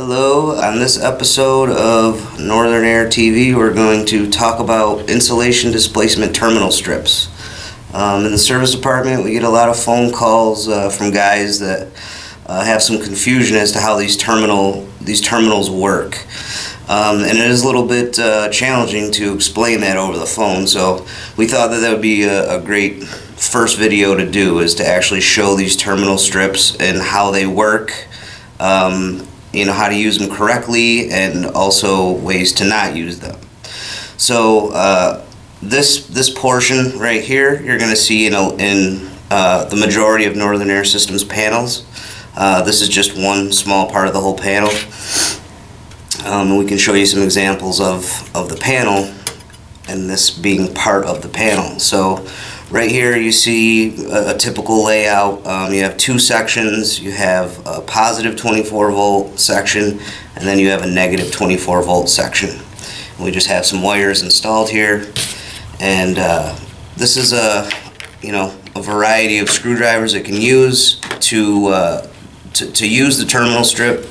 Hello, on this episode of Northern Air TV we're going to talk about insulation displacement terminal strips. In the service department we get a lot of phone calls from guys that have some confusion as to how these terminals work. And it is a little bit challenging to explain that over the phone, so we thought that would be a great first video to do, is to actually show these terminal strips and how they work. How to use them correctly, and also ways to not use them. So this portion right here, you're going to see in the majority of Northern Air Systems panels. This is just one small part of the whole panel. And we can show you some examples of the panel, and this being part of the panel. So right here you see a typical layout. You have two sections. You have a positive 24 volt section, and then you have a negative 24 volt section. And we just have some wires installed here, and this is a variety of screwdrivers it can use to use the terminal strip.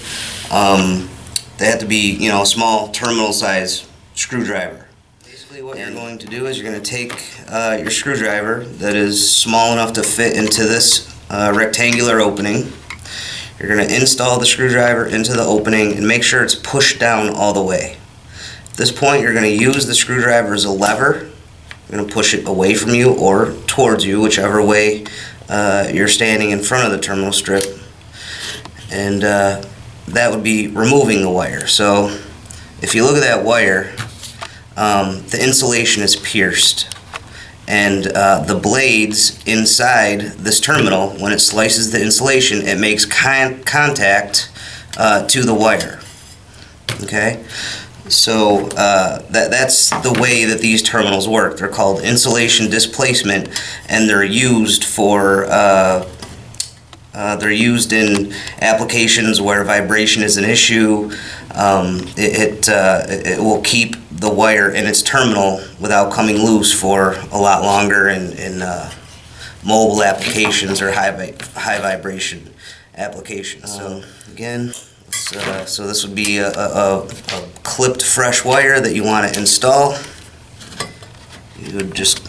They have to be a small terminal size screwdriver. Basically what you're going to do is you're going to take your screwdriver that is small enough to fit into this rectangular opening. You're going to install the screwdriver into the opening and make sure it's pushed down all the way. At this point you're going to use the screwdriver as a lever. You're going to push it away from you or towards you, whichever way you're standing in front of the terminal strip. And that would be removing the wire. So if you look at that wire, the insulation is pierced, and the blades inside this terminal, when it slices the insulation, it makes contact to the wire. Okay, so that's the way that these terminals work. They're called insulation displacement, and they're used for they're used in applications where vibration is an issue. It will keep the wire in its terminal without coming loose for a lot longer in mobile applications or high vibration applications. So again, so this would be a clipped fresh wire that you want to install. You would just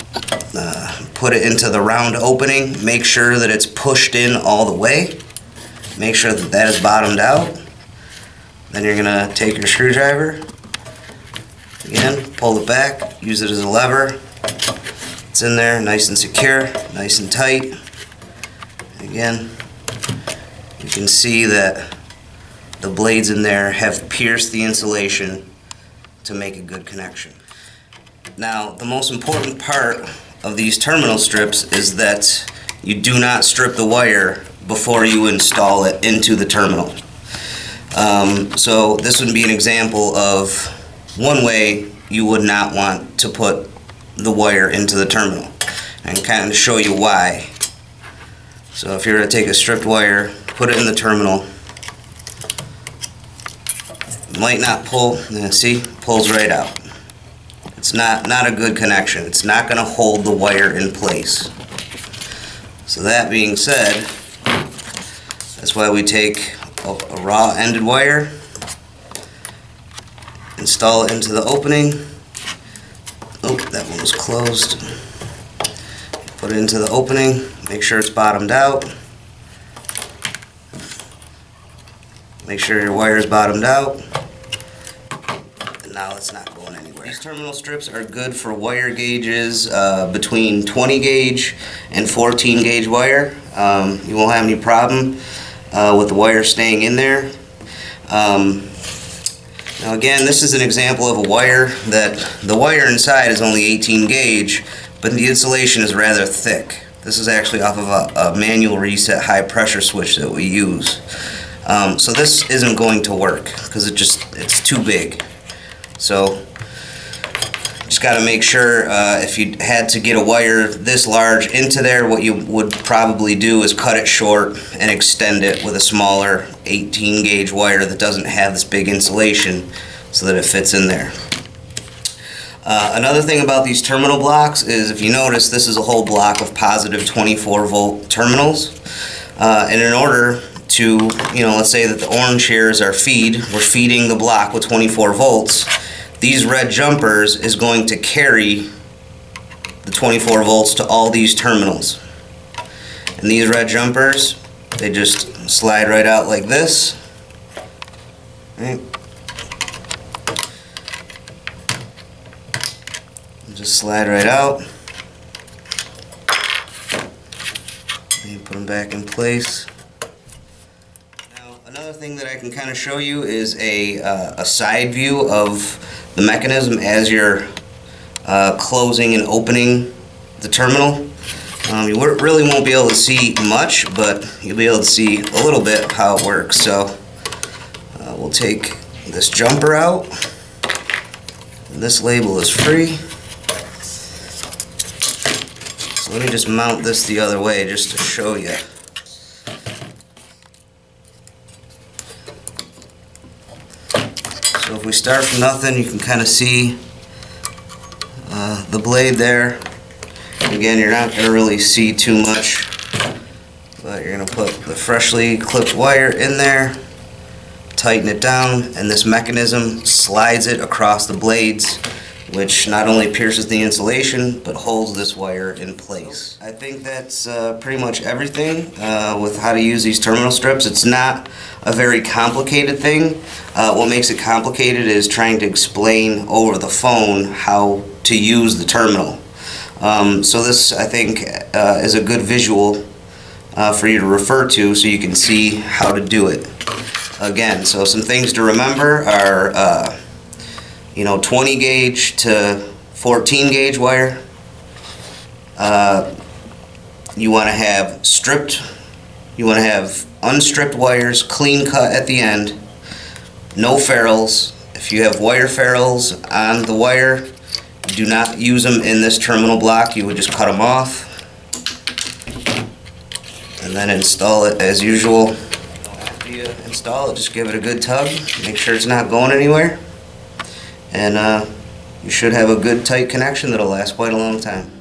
put it into the round opening. Make sure that it's pushed in all the way. Make sure that that is bottomed out. Then you're going to take your screwdriver, again, pull it back, use it as a lever. It's in there, nice and secure, nice and tight. Again, you can see that the blades in there have pierced the insulation to make a good connection. Now, the most important part of these terminal strips is that you do not strip the wire before you install it into the terminal. So this would be an example of one way you would not want to put the wire into the terminal, and kind of show you why. So if you were to take a stripped wire, put it in the terminal, it might not pull. See, pulls right out. It's not a good connection. It's not going to hold the wire in place. So that being said, that's why we take a raw ended wire, install it into the opening. Oh, that one was closed. Put it into the opening, make sure it's bottomed out. Make sure your wire is bottomed out. And now it's not going anywhere. These terminal strips are good for wire gauges between 20 gauge and 14 gauge wire. You won't have any problem with the wire staying in there. Now again, this is an example of a wire that the wire inside is only 18 gauge, but the insulation is rather thick. This is actually off of a manual reset high pressure switch that we use. So this isn't going to work because it's too big. So just got to make sure if you had to get a wire this large into there, what you would probably do is cut it short and extend it with a smaller 18 gauge wire that doesn't have this big insulation, so that it fits in there. Another thing about these terminal blocks is, if you notice, this is a whole block of positive 24 volt terminals, and in order to, let's say that the orange here is our feed. We're feeding the block with 24 volts. These red jumpers is going to carry the 24 volts to all these terminals. And these red jumpers, they just slide right out like this. Right? Just slide right out. And put them back in place. Now, another thing that I can kind of show you is a side view of the mechanism as you're closing and opening the terminal. You really won't be able to see much, but you'll be able to see a little bit how it works. So we'll take this jumper out, and this label is free. So let me just mount this the other way just to show you. So if we start from nothing, you can kind of see the blade there. Again, you're not going to really see too much, but you're going to put the freshly clipped wire in there, tighten it down, and this mechanism slides it across the blades, which not only pierces the insulation but holds this wire in place. I think that's pretty much everything with how to use these terminal strips. It's not a very complicated thing. What makes it complicated is trying to explain over the phone how to use the terminal. So this, I think, is a good visual for you to refer to so you can see how to do it. Again, so some things to remember are 20 gauge to 14 gauge wire. You want to have unstripped wires, clean cut at the end, no ferrules. If you have wire ferrules on the wire, do not use them in this terminal block. You would just cut them off and then install it as usual. After you install it, just give it a good tug, make sure it's not going anywhere, and you should have a good tight connection that'll last quite a long time.